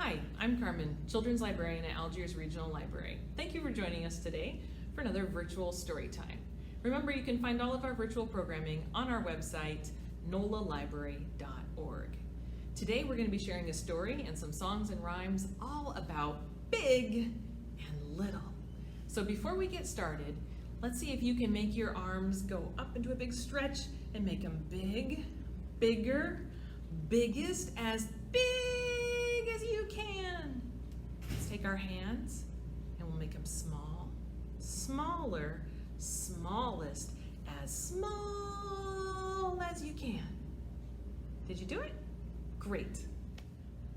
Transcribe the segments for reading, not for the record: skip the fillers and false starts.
Hi, I'm Carmine, Children's Librarian at Algiers Regional Library. Thank you for joining us today for another Virtual Storytime. Remember, you can find all of our virtual programming on our website, nolalibrary.org. Today we're going to be sharing a story and some songs and rhymes all about big and little. So before we get started, let's see if you can make your arms go up into a big stretch and make them big, bigger, biggest, as big as you can. Let's take our hands and we'll make them small, smaller, smallest, as small as you can. Did you do it? Great.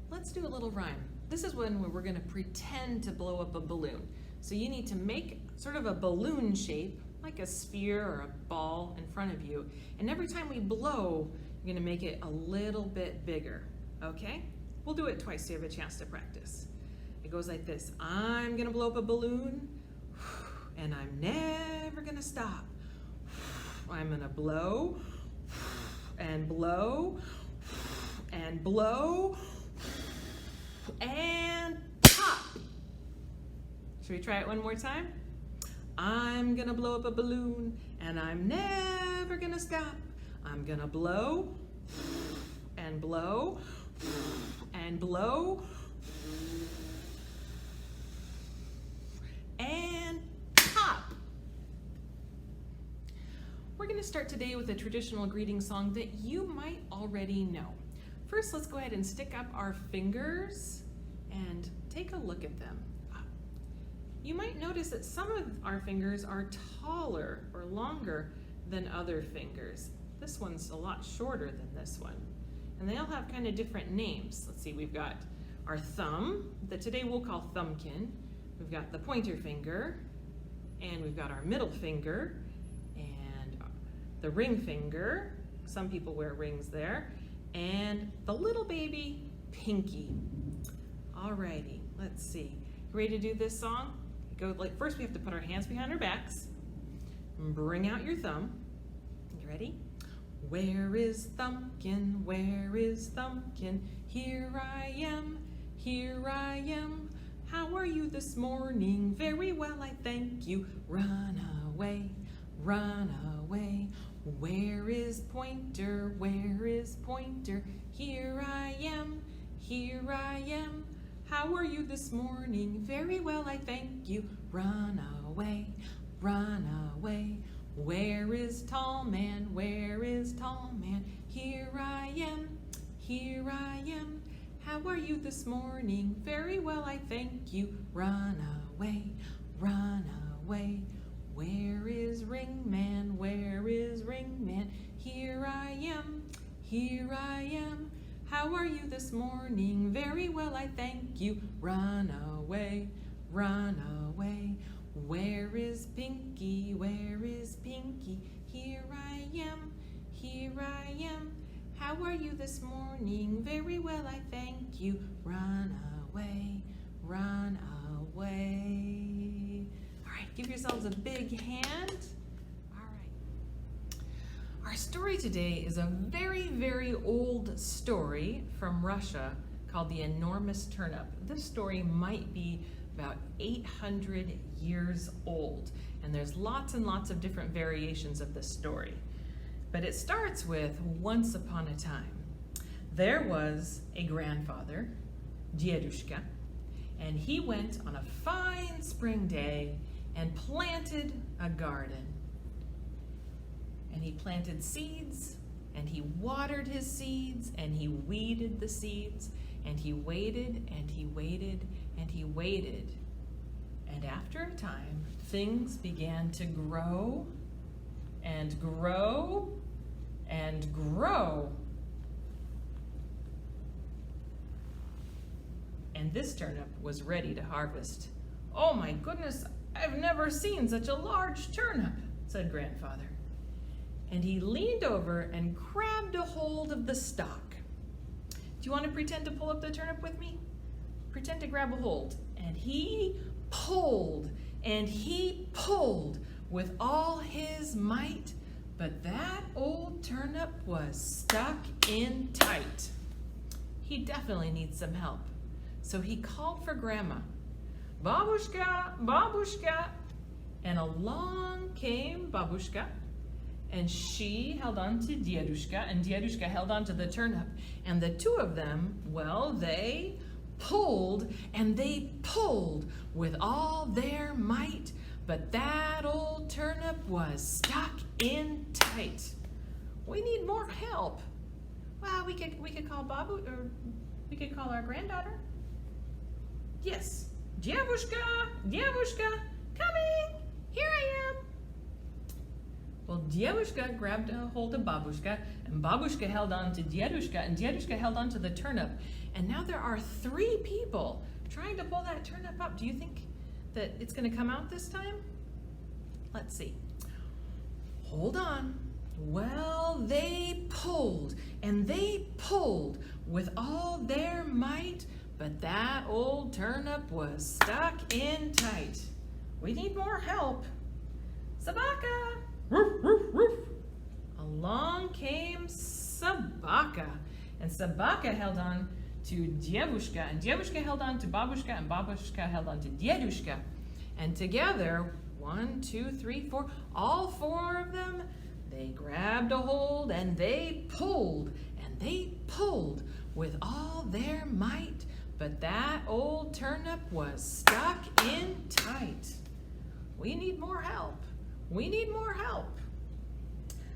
Let's do a little rhyme. This is when we're going to pretend to blow up a balloon. So you need to make sort of a balloon shape, like a sphere or a ball in front of you. And every time we blow, you're going to make it a little bit bigger, okay? We'll do it twice so you have a chance to practice. It goes like this. I'm going to blow up a balloon, and I'm never going to stop. I'm going to blow, and blow, and blow, and pop. Should we try it one more time? I'm going to blow up a balloon, and I'm never going to stop. I'm going to blow, and blow, and blow, and pop. We're going to start today with a traditional greeting song that you might already know. First, let's go ahead and stick up our fingers and take a look at them. You might notice that some of our fingers are taller or longer than other fingers. This one's a lot shorter than this one. And they all have kind of different names. Let's see, we've got our thumb, that today we'll call thumbkin. We've got the pointer finger, and we've got our middle finger, and the ring finger. Some people wear rings there. And the little baby pinky. Alrighty, let's see. You ready to do this song? First we have to put our hands behind our backs. Bring out your thumb. You ready? Where is Thumbkin? Where is Thumbkin? Here I am, here I am. How are you this morning? Very well, I thank you. Run away, run away. Where is Pointer? Where is Pointer? Here I am, here I am. How are you this morning? Very well, I thank you. Run away, run away. Where is Tall Man? Where is Tall Man? Here I am, here I am. How are you this morning? Very well, I thank you. Run away, run away. Where is Ring Man? Where is Ring Man? Here I am, here I am. How are you this morning? Very well, I thank you. Run away, run away. Where is Pinky? Where is Pinky? Here I am, here I am. How are you this morning? Very well, I thank you. Run away, run away. All right, give yourselves a big hand. All right. Our story today is a very, very old story from Russia called the Enormous Turnip. This story might be about 800 years old, and there's lots and lots of different variations of this story. But it starts with once upon a time. There was a grandfather, Diedushka, and he went on a fine spring day and planted a garden. And he planted seeds, and he watered his seeds, and he weeded the seeds, and he waited, and he waited, and he waited. And after a time, things began to grow, and grow, and grow. And this turnip was ready to harvest. Oh my goodness, I've never seen such a large turnip, said Grandfather. And he leaned over and grabbed a hold of the stalk. Do you want to pretend to pull up the turnip with me? Pretend to grab a hold. And he pulled, and he pulled with all his might, but that old turnip was stuck in tight. He definitely needs some help. So he called for Grandma. Babushka, Babushka. And along came Babushka, and she held on to Diedushka, and Diedushka held on to the turnip. And the two of them, well, they pulled, and they pulled with all their might, but that old turnip was stuck in tight. We need more help. Well, we could call Babu, or we could call our granddaughter. Yes, Dievushka, Dievushka, coming, here I am. Well, Dievushka grabbed a hold of Babushka, and Babushka held on to Diedushka, and Diedushka held on to the turnip. And now there are 3 people trying to pull that turnip up. Do you think that it's going to come out this time? Let's see. Hold on. Well, they pulled, and they pulled with all their might, but that old turnip was stuck in tight. We need more help. Sabaka! Roof, roof, roof. Along came Sabaka, and Sabaka held on to Dievushka, and Dievushka held on to Babushka, and Babushka held on to Diedushka. And together, 1, 2, 3, 4, all 4 of them, they grabbed a hold and they pulled with all their might, but that old turnip was stuck in tight. We need more help. We need more help.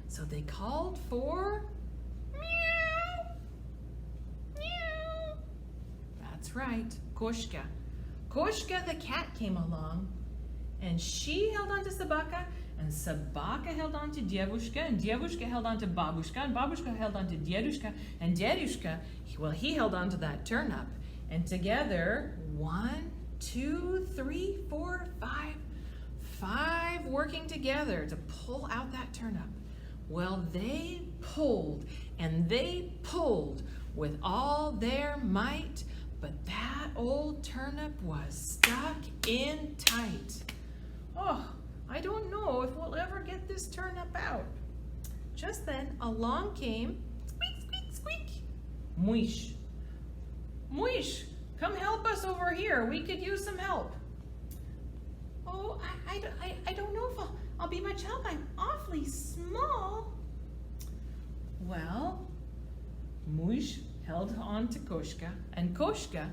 So they called for meow, meow. That's right, Koshka. Koshka the cat came along, and she held on to Sabaka, and Sabaka held on to Dievushka, and Dievushka held on to Babushka, and Babushka held on to Diedushka, and Diedushka, well, he held on to that turnip. And together, 1, 2, 3, 4, 5 working together to pull out that turnip. Well, they pulled, and they pulled with all their might, but that old turnip was stuck in tight. Oh, I don't know if we'll ever get this turnip out. Just then, along came, squeak, squeak, squeak, Muish. Muish, come help us over here. We could use some help. Oh, I don't know if I'll be much help. I'm awfully small. Well, Muish held on to Koshka, and Koshka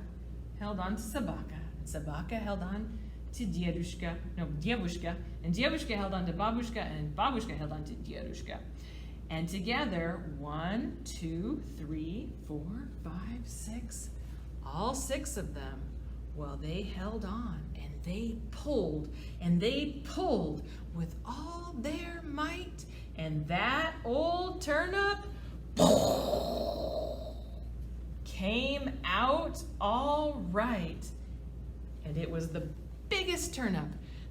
held on to Sabaka, and Sabaka held on to Dievushka, and Dievushka held on to Babushka, and Babushka held on to Diedushka. And together, 1, 2, 3, 4, 5, 6, all 6 of them, well, they held on, and they pulled with all their might, and that old turnip came out all right. And it was the biggest turnip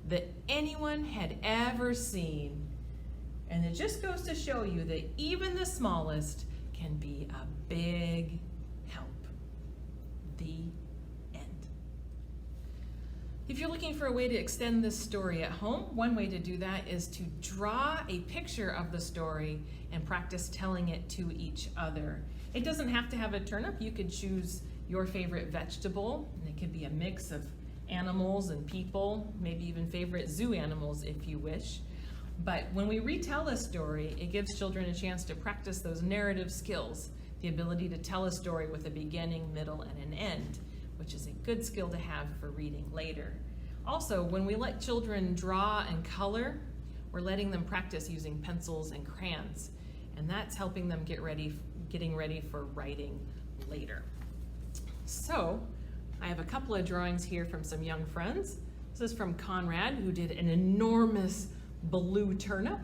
that anyone had ever seen. And it just goes to show you that even the smallest can be a big help. The end. If you're looking for a way to extend this story at home, one way to do that is to draw a picture of the story and practice telling it to each other. It doesn't have to have a turnip. You could choose your favorite vegetable, and it could be a mix of animals and people, maybe even favorite zoo animals if you wish. But when we retell a story, it gives children a chance to practice those narrative skills, the ability to tell a story with a beginning, middle, and an end, which is a good skill to have for reading later. Also, when we let children draw and color, we're letting them practice using pencils and crayons, and that's helping them getting ready for writing later. So, I have a couple of drawings here from some young friends. This is from Conrad, who did an enormous blue turnip,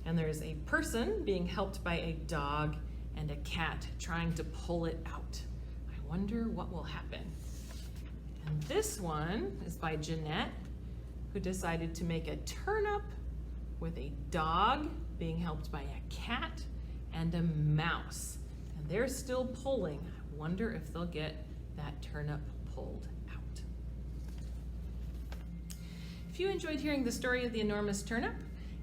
and there's a person being helped by a dog and a cat trying to pull it out. I wonder what will happen. And this one is by Jeanette, who decided to make a turnip with a dog being helped by a cat and a mouse. And they're still pulling. I wonder if they'll get that turnip pulled out. If you enjoyed hearing the story of the enormous turnip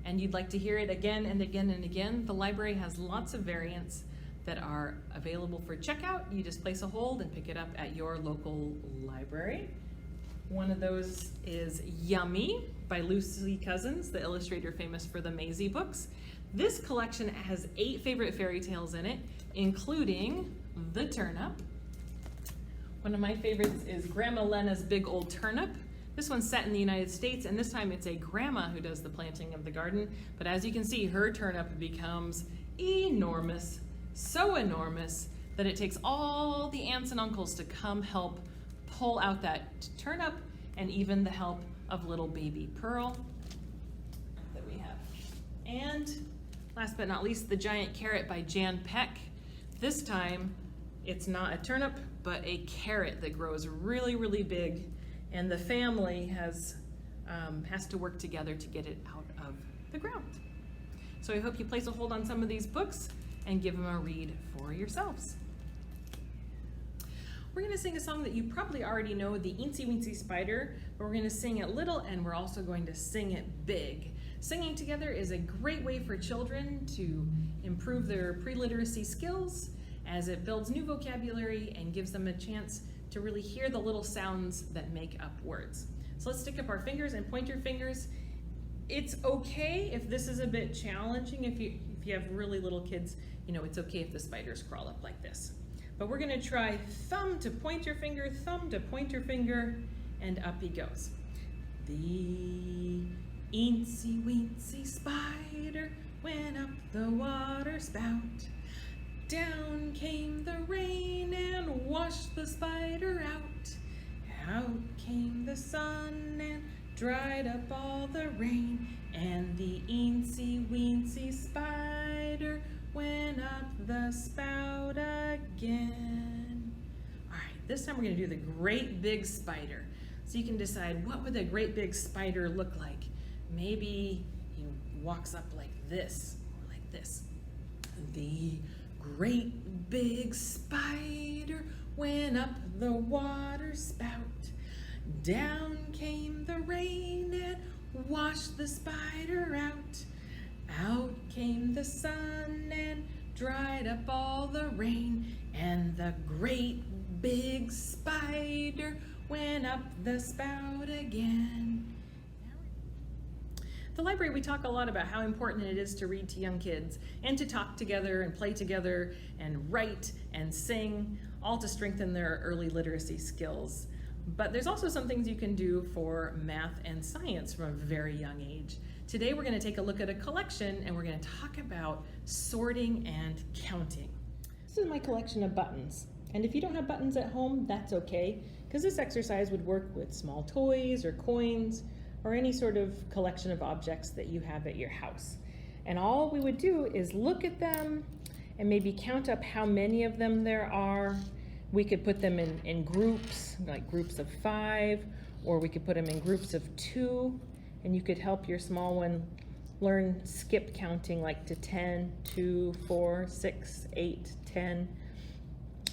and you'd like to hear it again and again and again, the library has lots of variants that are available for checkout. You just place a hold and pick it up at your local library. One of those is Yummy by Lucy Cousins, the illustrator famous for the Maisie books. This collection has 8 favorite fairy tales in it, including The Turnip. One of my favorites is Grandma Lena's Big Old Turnip. This one's set in the United States, and this time it's a grandma who does the planting of the garden. But as you can see, her turnip becomes enormous, so enormous that it takes all the aunts and uncles to come help pull out that turnip, and even the help of little baby Pearl that we have. And last but not least, The Giant Carrot by Jan Peck. This time, it's not a turnip, but a carrot that grows really, really big, and the family has to work together to get it out of the ground. So I hope you place a hold on some of these books and give them a read for yourselves. We're going to sing a song that you probably already know, The Eensy Weensy Spider, but we're going to sing it little and we're also going to sing it big. Singing together is a great way for children to improve their pre-literacy skills, as it builds new vocabulary and gives them a chance to really hear the little sounds that make up words. So let's stick up our fingers and point your fingers. It's okay if this is a bit challenging. If you have really little kids, you know, it's okay if the spiders crawl up like this. But we're gonna try thumb to point your finger, thumb to point your finger, and up he goes. The eensy weensy spider went up the water spout. Down came the rain and washed the spider out. Out came the sun and dried up all the rain. And the eensy weensy spider went up the spout again. All right, this time we're gonna do the great big spider. So you can decide, what would a great big spider look like? Maybe he walks up like this, or like this. The great big spider went up the water spout. Down came the rain and washed the spider out. Out came the sun and dried up all the rain. And the great big spider went up the spout again. At the library, we talk a lot about how important it is to read to young kids and to talk together and play together and write and sing, all to strengthen their early literacy skills. But there's also some things you can do for math and science from a very young age. Today we're going to take a look at a collection and we're going to talk about sorting and counting. This is my collection of buttons. And if you don't have buttons at home, that's okay, because this exercise would work with small toys or coins or any sort of collection of objects that you have at your house. And all we would do is look at them and maybe count up how many of them there are. We could put them in groups, like groups of 5, or we could put them in groups of 2, and you could help your small one learn skip counting, like to 10, 2, 4, 6, 8, 10.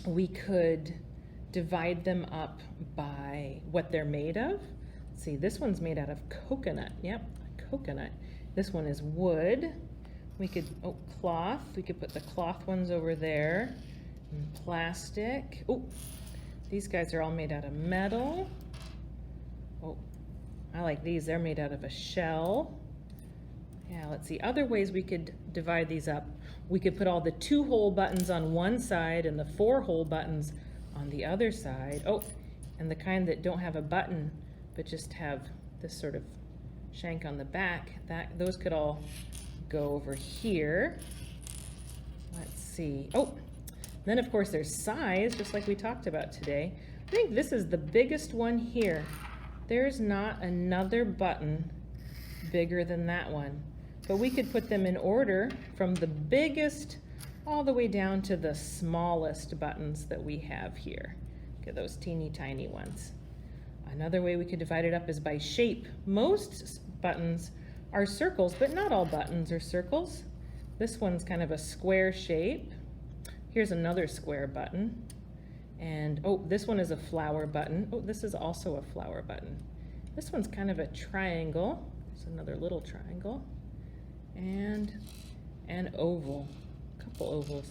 We could divide them up by what they're made of. See, this one's made out of coconut. Yep, coconut. This one is wood. We could, cloth. We could put the cloth ones over there. And plastic. Oh, these guys are all made out of metal. Oh, I like these. They're made out of a shell. Yeah, let's see. Other ways we could divide these up. We could put all the 2-hole buttons on one side and the 4-hole buttons on the other side. Oh, and the kind that don't have a button but just have this sort of shank on the back, those could all go over here. Let's see. Oh, then of course there's size, just like we talked about today. I think this is the biggest one here. There's not another button bigger than that one. But we could put them in order from the biggest all the way down to the smallest buttons that we have here. Look at those teeny tiny ones. Another way we could divide it up is by shape. Most buttons are circles, but not all buttons are circles. This one's kind of a square shape. Here's another square button. And oh, this one is a flower button. Oh, this is also a flower button. This one's kind of a triangle. There's another little triangle. And an oval, a couple ovals.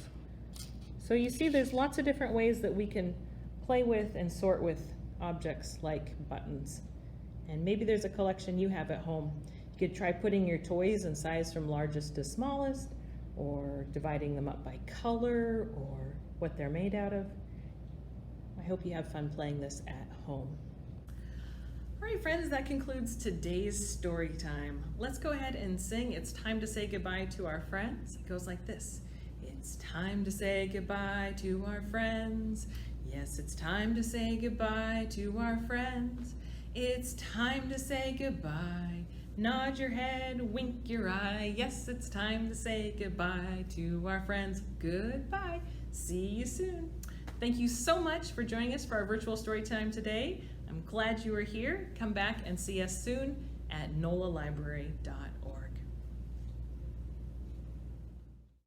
So you see there's lots of different ways that we can play with and sort with objects like buttons. And maybe there's a collection you have at home. You could try putting your toys in size from largest to smallest, or dividing them up by color or what they're made out of. I hope you have fun playing this at home. All right, friends, that concludes today's story time. Let's go ahead and sing It's Time to Say Goodbye to Our Friends. It goes like this. It's time to say goodbye to our friends. Yes, it's time to say goodbye to our friends. It's time to say goodbye. Nod your head, wink your eye. Yes, it's time to say goodbye to our friends. Goodbye. See you soon. Thank you so much for joining us for our virtual story time today. I'm glad you were here. Come back and see us soon at nolalibrary.org.